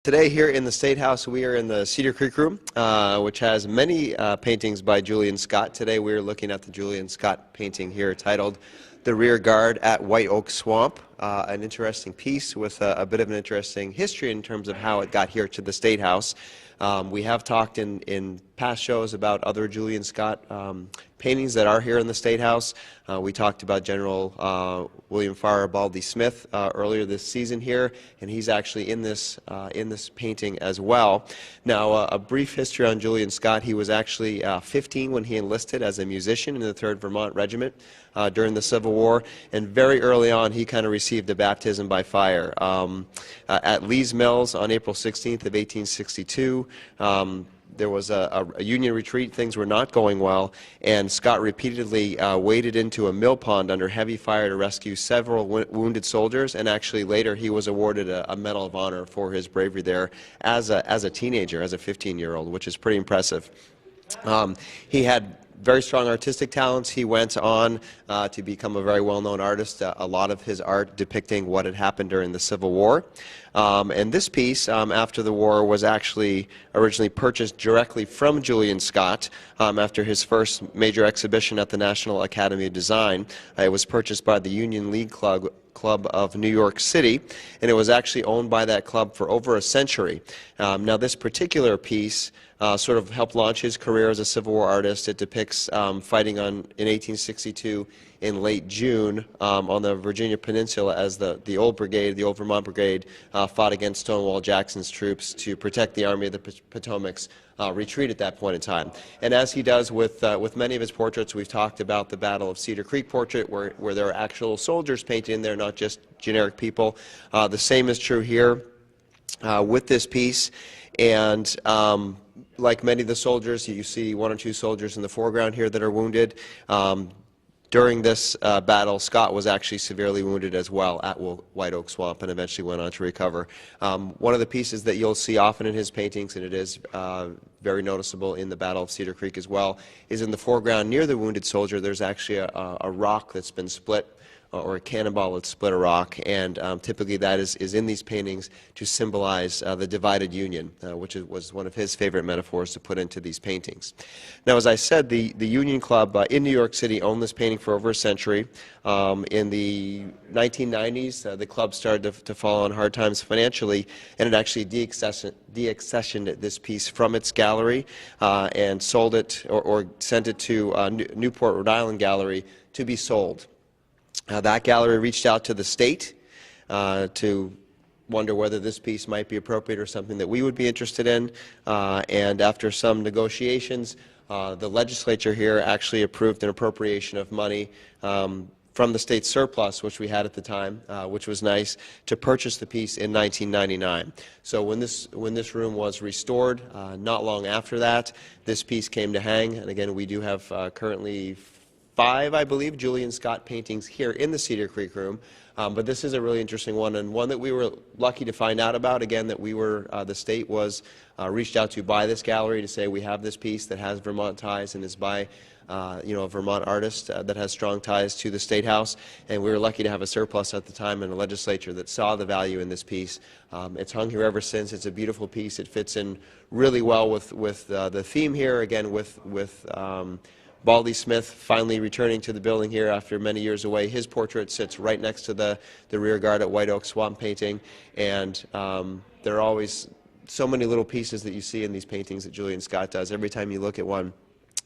Today here in the State House, we are in the Cedar Creek Room, which has many paintings by Julian Scott. Today we are looking at the Julian Scott painting here titled "The Rear Guard at White Oak Swamp," an interesting piece with a bit of an interesting history in terms of how it got here to the State House. We have talked in past shows about other Julian Scott paintings that are here in the State House. We talked about General William Farrar Baldy Smith earlier this season here, and he's actually in this painting as well. Now, a brief history on Julian Scott. He was actually 15 when he enlisted as a musician in the 3rd Vermont Regiment during the Civil War, and very early on he kind of received a baptism by fire. At Lee's Mills on April 16th of 1862, there was a Union retreat. Things were not going well, and Scott repeatedly waded into a mill pond under heavy fire to rescue several wounded soldiers, and actually later he was awarded a Medal of Honor for his bravery there as a teenager, as a 15-year-old, which is pretty impressive. He had very strong artistic talents. He went on to become a very well-known artist, a lot of his art depicting what had happened during the Civil War. And this piece, after the war, was actually originally purchased directly from Julian Scott after his first major exhibition at the National Academy of Design. It was purchased by the Union League Club of New York City, and it was actually owned by that club for over a century. Now, this particular piece sort of helped launch his career as a Civil War artist. It depicts fighting in 1862 in late June on the Virginia Peninsula as the old brigade, the old Vermont Brigade, fought against Stonewall Jackson's troops to protect the Army of the Potomac's retreat at that point in time. And as he does with many of his portraits, we've talked about the Battle of Cedar Creek portrait where there are actual soldiers painted in there, not just generic people. The same is true here with this piece. And like many of the soldiers, you see one or two soldiers in the foreground here that are wounded. During this battle, Scott was actually severely wounded as well at White Oak Swamp and eventually went on to recover. One of the pieces that you'll see often in his paintings, and it is very noticeable in the Battle of Cedar Creek as well, is in the foreground near the wounded soldier. There's actually a rock that's been split, or a cannonball that split a rock, and typically that is in these paintings to symbolize the divided Union, which was one of his favorite metaphors to put into these paintings. Now, as I said, the Union Club in New York City owned this painting for over a century. In the 1990s, the club started to fall on hard times financially, and it actually deaccessioned this piece from its gallery and sold it or sent it to Newport, Rhode Island gallery to be sold. That gallery reached out to the state to wonder whether this piece might be appropriate or something that we would be interested in. And after some negotiations, the legislature here actually approved an appropriation of money from the state surplus, which we had at the time, which was nice, to purchase the piece in 1999. So when this room was restored, not long after that, this piece came to hang. And again, we do have currently 5, I believe, Julian Scott paintings here in the Cedar Creek Room, but this is a really interesting one, and one that we were lucky to find out about. Again, that the state was reached out to by this gallery to say we have this piece that has Vermont ties and is by a Vermont artist that has strong ties to the State House, and we were lucky to have a surplus at the time and a legislature that saw the value in this piece. It's hung here ever since. It's a beautiful piece. It fits in really well with the theme here, again with Baldy Smith finally returning to the building here after many years away. His portrait sits right next to the rear guard at White Oak Swamp painting, and there are always so many little pieces that you see in these paintings that Julian Scott does. Every time you look at one,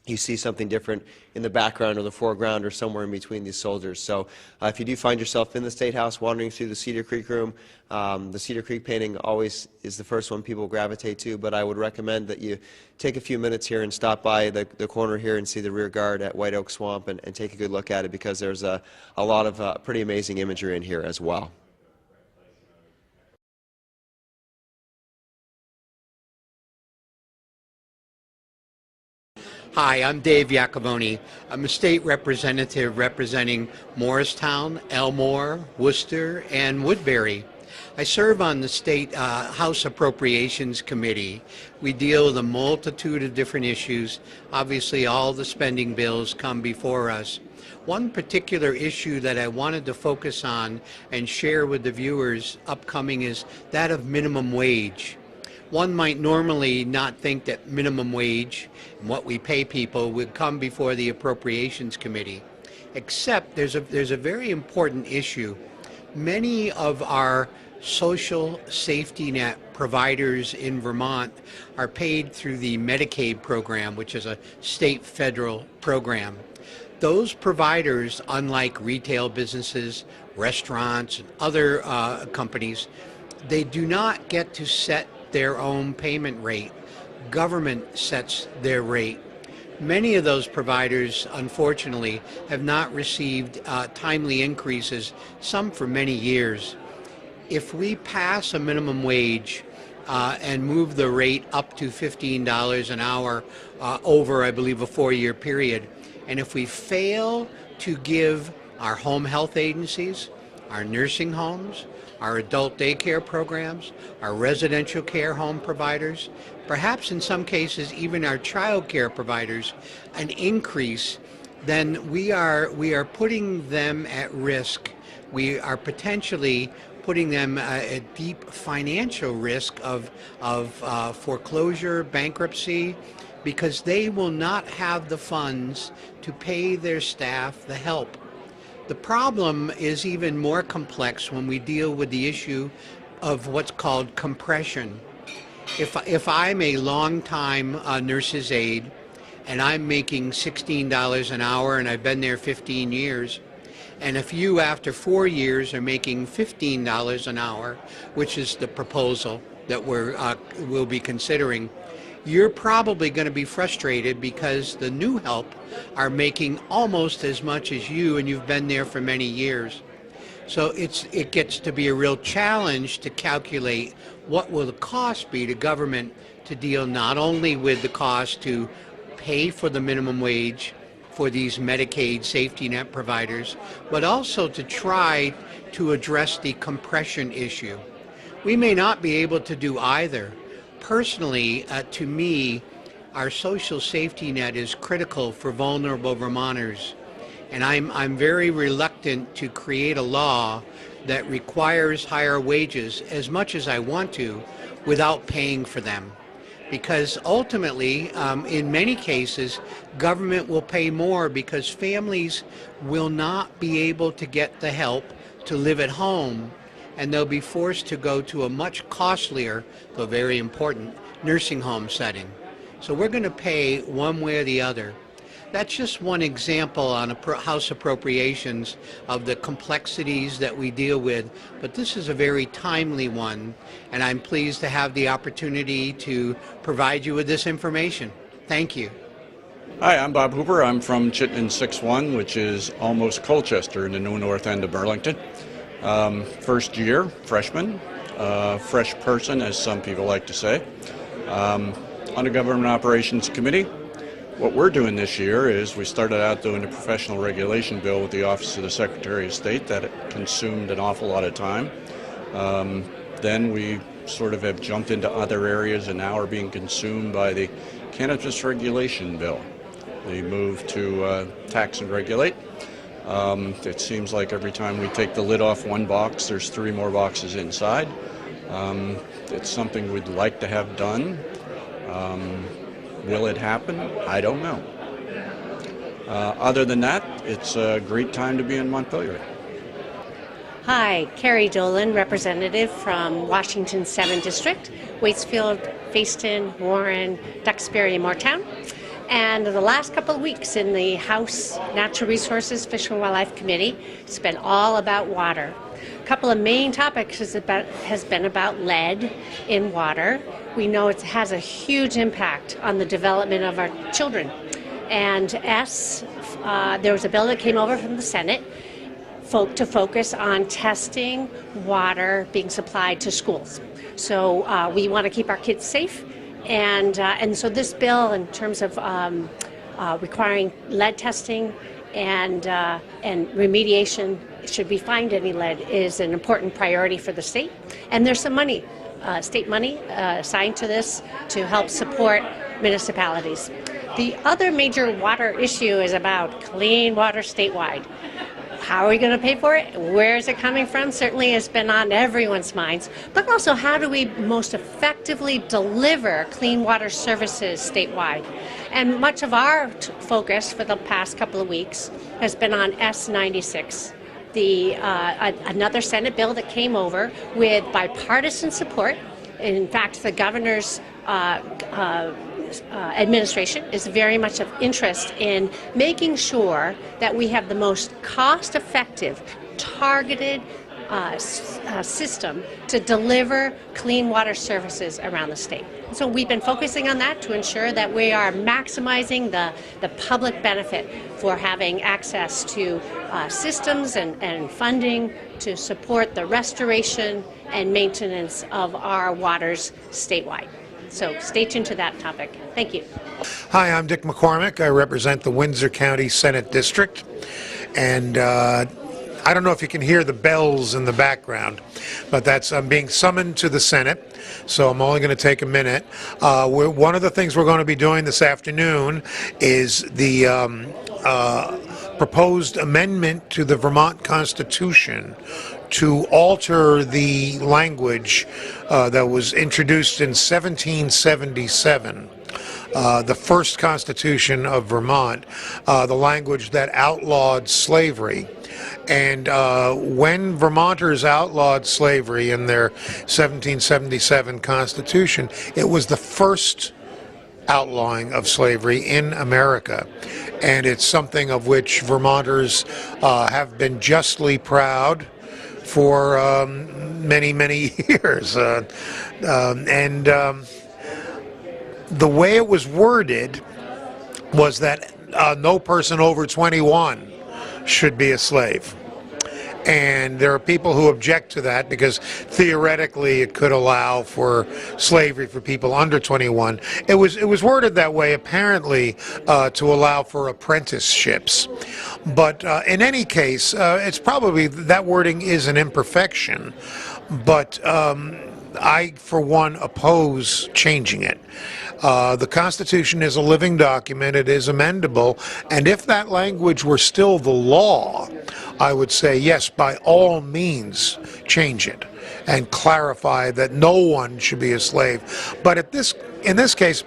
you see something different in the background or the foreground or somewhere in between these soldiers. So if you do find yourself in the State House wandering through the Cedar Creek Room, the Cedar Creek painting always is the first one people gravitate to, but I would recommend that you take a few minutes here and stop by the corner here and see the rear guard at White Oak Swamp and take a good look at it, because there's a lot of pretty amazing imagery in here as well. Hi, I'm Dave Yacovone. I'm a state representative representing Morristown, Elmore, Worcester, and Woodbury. I serve on the State House Appropriations Committee. We deal with a multitude of different issues. Obviously, all the spending bills come before us. One particular issue that I wanted to focus on and share with the viewers upcoming is that of minimum wage. One might normally not think that minimum wage and what we pay people would come before the Appropriations Committee, except there's a very important issue. Many of our social safety net providers in Vermont are paid through the Medicaid program, which is a state federal program. Those providers, unlike retail businesses, restaurants, and other companies, they do not get to set their own payment rate. Government sets their rate. Many of those providers, unfortunately, have not received timely increases, some for many years. If we pass a minimum wage and move the rate up to $15 an hour over, I believe, a 4-year period, and if we fail to give our home health agencies, our nursing homes, our adult daycare programs, our residential care home providers, perhaps in some cases even our child care providers, an increase, then we are putting them at risk. We are potentially putting them at deep financial risk of foreclosure, bankruptcy, because they will not have the funds to pay their staff the help. The problem is even more complex when we deal with the issue of what's called compression. If I'm a long-time nurse's aide and I'm making $16 an hour and I've been there 15 years, and if you after 4 years are making $15 an hour, which is the proposal that we'll be considering, you're probably going to be frustrated because the new help are making almost as much as you, and you've been there for many years. So it gets to be a real challenge to calculate what will the cost be to government to deal not only with the cost to pay for the minimum wage for these Medicaid safety net providers, but also to try to address the compression issue. We may not be able to do either. Personally, to me, our social safety net is critical for vulnerable Vermonters, and I'm very reluctant to create a law that requires higher wages as much as I want to without paying for them. Because ultimately, in many cases, government will pay more because families will not be able to get the help to live at home, and they'll be forced to go to a much costlier, though very important, nursing home setting. So we're going to pay one way or the other. That's just one example on House Appropriations of the complexities that we deal with, but this is a very timely one, and I'm pleased to have the opportunity to provide you with this information. Thank you. Hi, I'm Bob Hooper. I'm from Chittenden 6-1, which is almost Colchester in the new north end of Burlington. First year, freshman, fresh person, as some people like to say. On the Government Operations Committee, what we're doing this year is we started out doing a professional regulation bill with the Office of the Secretary of State that consumed an awful lot of time. Then we sort of have jumped into other areas and now are being consumed by the cannabis regulation bill. The move to tax and regulate. It seems like every time we take the lid off one box, there's 3 more boxes inside. It's something we'd like to have done. Will it happen? I don't know. Other than that, it's a great time to be in Montpelier. Hi, Kari Dolan, representative from Washington 7 District, Waitsfield, Facein, Warren, Duxbury, and Moortown. And the last couple of weeks in the House Natural Resources, Fish and Wildlife Committee, it's been all about water. A couple of main topics has been about lead in water. We know it has a huge impact on the development of our children. And there was a bill that came over from the Senate to focus on testing water being supplied to schools. So we want to keep our kids safe. And so this bill, in terms of requiring lead testing and remediation, should we find any lead, is an important priority for the state. And there's some money, state money, assigned to this to help support municipalities. The other major water issue is about clean water statewide. How are we going to pay for it? Where is it coming from? Certainly has been on everyone's minds. But also, how do we most effectively deliver clean water services statewide? And much of our focus for the past couple of weeks has been on S96, another Senate bill that came over with bipartisan support. In fact, the governor's administration is very much of interest in making sure that we have the most cost-effective, targeted system to deliver clean water services around the state. So we've been focusing on that to ensure that we are maximizing the public benefit for having access to systems and funding to support the restoration and maintenance of our waters statewide. So stay tuned to that topic. Thank you. Hi, I'm Dick McCormack. I represent the Windsor County Senate District. And I don't know if you can hear the bells in the background, but I'm being summoned to the Senate, so I'm only going to take a minute. One of the things we're going to be doing this afternoon is the proposed amendment to the Vermont Constitution to alter the language that was introduced in 1777. The first Constitution of Vermont, the language that outlawed slavery. And when Vermonters outlawed slavery in their 1777 Constitution, it was the first outlawing of slavery in America. And it's something of which Vermonters have been justly proud for many, many years. The way it was worded was that no person over 21 should be a slave. And there are people who object to that because theoretically it could allow for slavery for people under 21. It was worded that way apparently to allow for apprenticeships. But in any case, it's probably that wording is an imperfection. But I, for one, oppose changing it. The Constitution is a living document. It is amendable. And if that language were still the law, I would say, yes, by all means, change it and clarify that no one should be a slave. But in this case,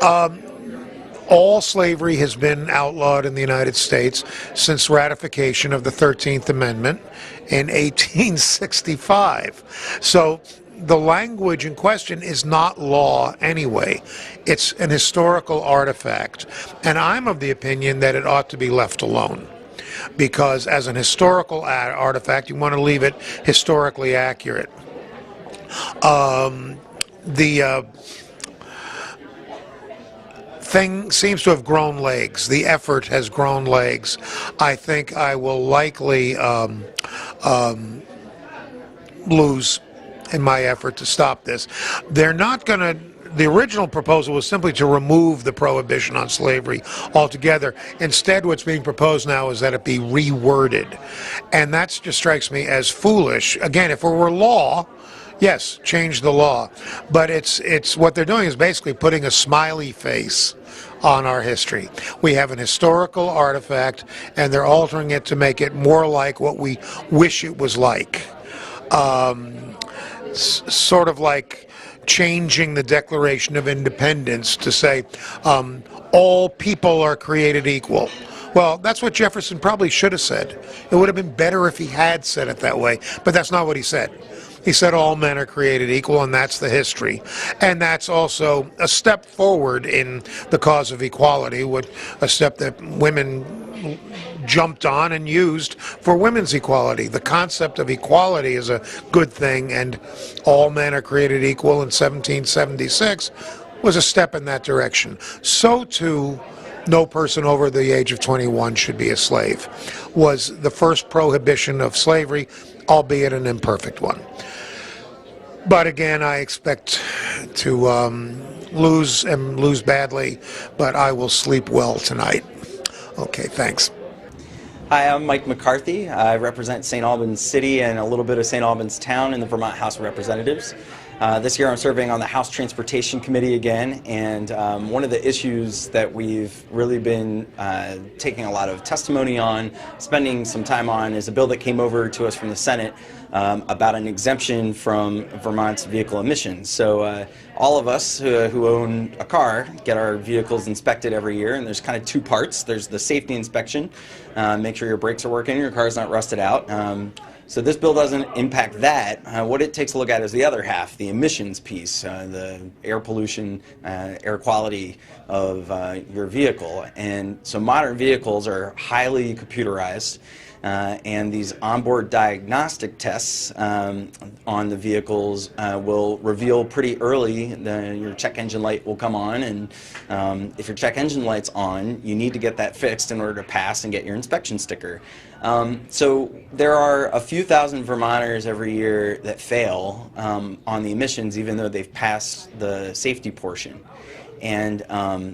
all slavery has been outlawed in the United States since ratification of the 13th Amendment in 1865. So the language in question is not law anyway. It's an historical artifact. And I'm of the opinion that it ought to be left alone. Because as an historical artifact, you want to leave it historically accurate. The thing seems to have grown legs. The effort has grown legs. I think I will likely lose in my effort to stop this. They're not going to. The original proposal was simply to remove the prohibition on slavery altogether. Instead, what's being proposed now is that it be reworded. And that just strikes me as foolish. Again, if it were law, yes, change the law. But it's what they're doing is basically putting a smiley face on our history. We have an historical artifact, and they're altering it to make it more like what we wish it was like. Sort of like changing the Declaration of Independence to say all people are created equal. Well, that's what Jefferson probably should have said. It would have been better if he had said it that way, but that's not what he said. He said all men are created equal, and that's the history. And that's also a step forward in the cause of equality, a step that women jumped on and used for women's equality. The concept of equality is a good thing, and all men are created equal in 1776 was a step in that direction. So too, no person over the age of 21 should be a slave, was the first prohibition of slavery, albeit an imperfect one. But again, I expect to lose and lose badly, but I will sleep well tonight. Okay, thanks. Hi, I'm Mike McCarthy. I represent St. Albans City and a little bit of St. Albans Town in the Vermont House of Representatives. This year I'm serving on the House Transportation Committee again, and one of the issues that we've really been taking a lot of testimony on, spending some time on, is a bill that came over to us from the Senate about an exemption from Vermont's vehicle emissions. So all of us who own a car get our vehicles inspected every year, and there's kind of two parts. There's the safety inspection, make sure your brakes are working, your car's not rusted out. So this bill doesn't impact that. What it takes a look at is the other half, the emissions piece, the air pollution, air quality of your vehicle. And so modern vehicles are highly computerized. And these onboard diagnostic tests on the vehicles will reveal pretty early your check engine light will come on, and if your check engine light's on, you need to get that fixed in order to pass and get your inspection sticker. So there are a few thousand Vermonters every year that fail on the emissions, even though they've passed the safety portion. And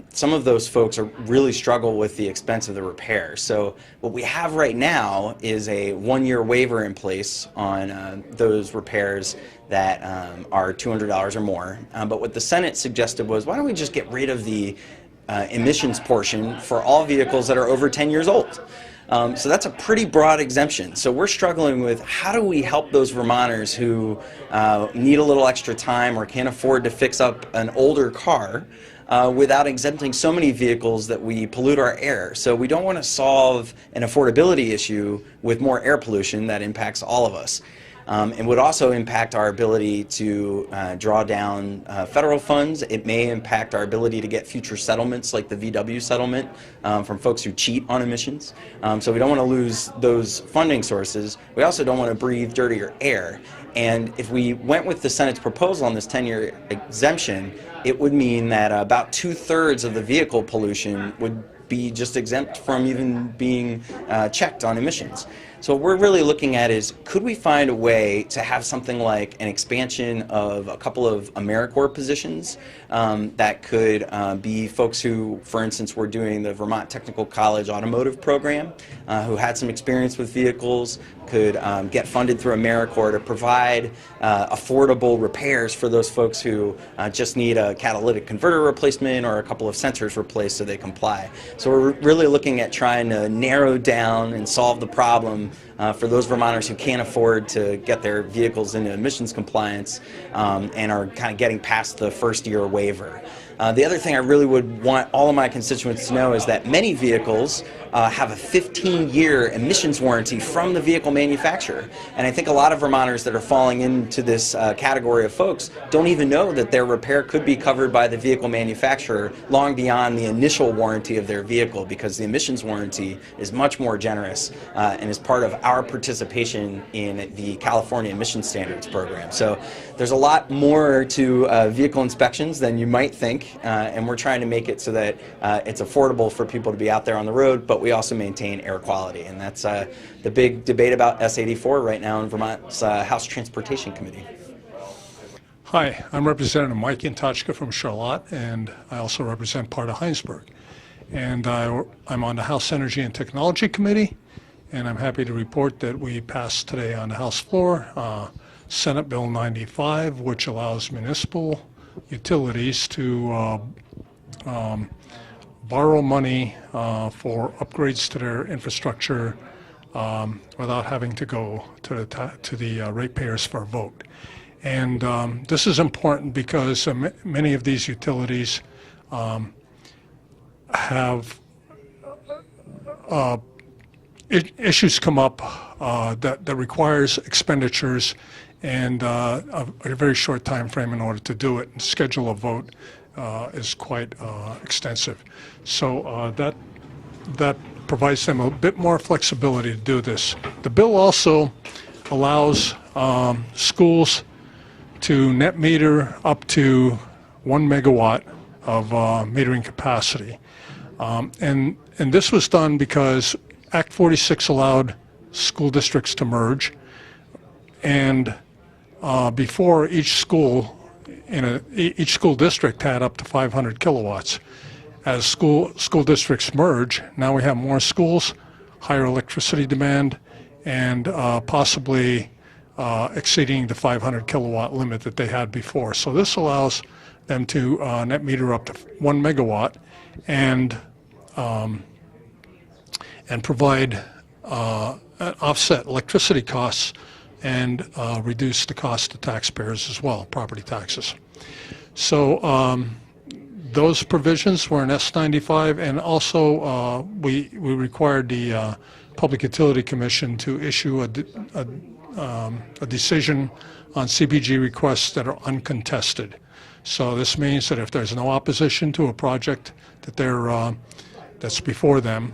some of those folks are really struggle with the expense of the repair. So what we have right now is a one-year waiver in place on those repairs that are $200 or more. But what the Senate suggested was, why don't we just get rid of the emissions portion for all vehicles that are over 10 years old? So that's a pretty broad exemption. So we're struggling with how do we help those Vermonters who need a little extra time or can't afford to fix up an older car without exempting so many vehicles that we pollute our air. So we don't want to solve an affordability issue with more air pollution that impacts all of us. It would also impact our ability to draw down federal funds. It may impact our ability to get future settlements like the VW settlement from folks who cheat on emissions. So we don't want to lose those funding sources. We also don't want to breathe dirtier air. And if we went with the Senate's proposal on this 10-year exemption, it would mean that about 2/3 of the vehicle pollution would be just exempt from even being checked on emissions. So what we're really looking at is, could we find a way to have something like an expansion of a couple of AmeriCorps positions that could be folks who, for instance, were doing the Vermont Technical College automotive program, who had some experience with vehicles, could get funded through AmeriCorps to provide affordable repairs for those folks who just need a catalytic converter replacement or a couple of sensors replaced so they comply. So we're really looking at trying to narrow down and solve the problem for those Vermonters who can't afford to get their vehicles into emissions compliance and are kind of getting past the first year waiver. The other thing I really would want all of my constituents to know is that many vehicles have a 15-year emissions warranty from the vehicle manufacturer. And I think a lot of Vermonters that are falling into this category of folks don't even know that their repair could be covered by the vehicle manufacturer long beyond the initial warranty of their vehicle, because the emissions warranty is much more generous and is part of our participation in the California Emission Standards Program. So there's a lot more to vehicle inspections than you might think. And we're trying to make it so that it's affordable for people to be out there on the road, but we also maintain air quality. And that's the big debate about S84 right now in Vermont's House Transportation Committee. Hi, I'm Representative Mikey Antoshka from Charlotte, and I also represent part of Heinsberg. And I'm on the House Energy and Technology Committee, and I'm happy to report that we passed today on the House floor Senate Bill 95, which allows municipal utilities to borrow money for upgrades to their infrastructure without having to go to the ratepayers for a vote. And this is important because many of these utilities have issues come up that requires expenditures and a very short time frame in order to do it. And schedule a vote is quite extensive. So that provides them a bit more flexibility to do this. The bill also allows schools to net meter up to 1 megawatt of metering capacity. And this was done because Act 46 allowed school districts to merge, and before each school district had up to 500 kilowatts. As school districts merge, now we have more schools, higher electricity demand, and possibly exceeding the 500 kilowatt limit that they had before. So this allows them to net meter up to 1 megawatt and provide offset electricity costs and reduce the cost to taxpayers as well, property taxes. So those provisions were in S95, and also we required the Public Utility Commission to issue a decision on CPG requests that are uncontested. So this means that if there's no opposition to a project that that's before them,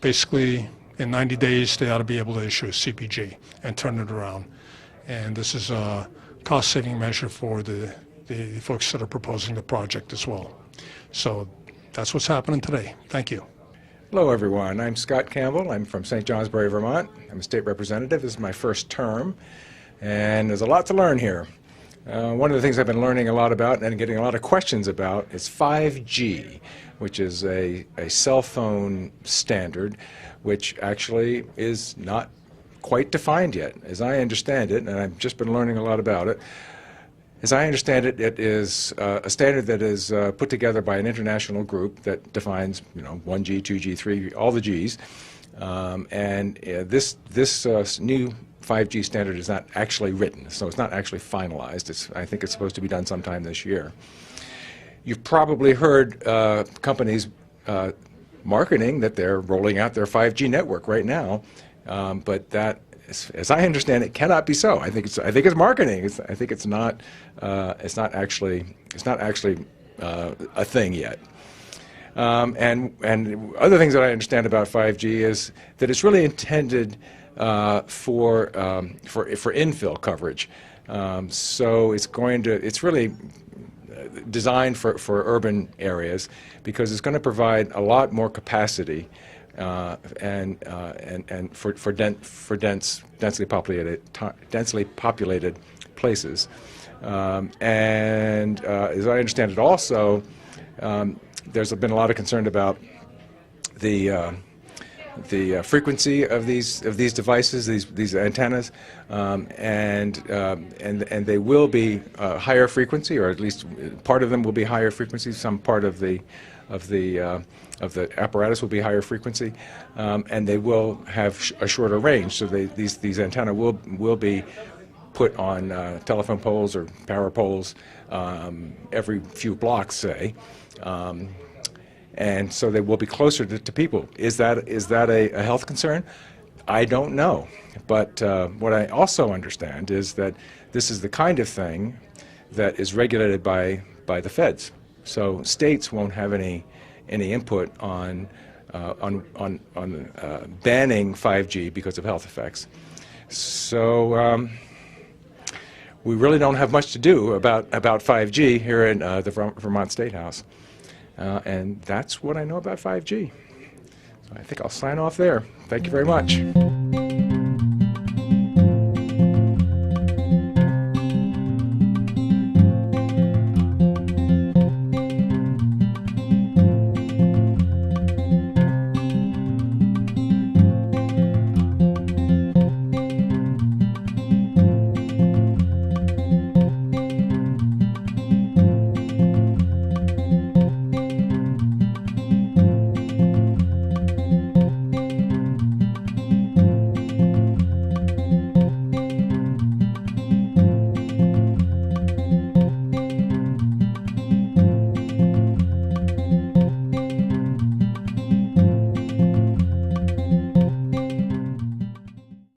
basically in 90 days they ought to be able to issue a CPG and turn it around. And this is a cost-saving measure for the folks that are proposing the project as well. So that's what's happening today. Thank you. Hello everyone, I'm Scott Campbell. I'm from St. Johnsbury, Vermont. I'm a state representative. This is my first term, and there's a lot to learn here. One of the things I've been learning a lot about and getting a lot of questions about is 5G, which is a cell phone standard which actually is not quite defined yet. As I understand it, and I've just been learning a lot about it, as I understand it, it is a standard that is put together by an international group that defines, 1G, 2G, 3G, all the Gs. This new 5G standard is not actually written, so it's not actually finalized. I think it's supposed to be done sometime this year. You've probably heard companies marketing that they're rolling out their 5G network right now, but that, as I understand it, cannot be so. I think it's marketing. I think it's not actually a thing yet. And other things that I understand about 5G is that it's really intended for infill coverage. So it's really designed for urban areas because it's going to provide a lot more capacity and for densely populated places. As I understand it, also there's been a lot of concern about the frequency of these devices, these antennas, and they will be higher frequency, or at least part of them will be higher frequency. Some part of the apparatus will be higher frequency, and they will have a shorter range. So these antennae will be put on telephone poles or power poles every few blocks, say. And so they will be closer to people. Is that a health concern? I don't know. But what I also understand is that this is the kind of thing that is regulated by the feds. So states won't have any input on banning 5G because of health effects. So we really don't have much to do about 5G here in the Vermont State House. And that's what I know about 5G. So I think I'll sign off there. Thank you very much.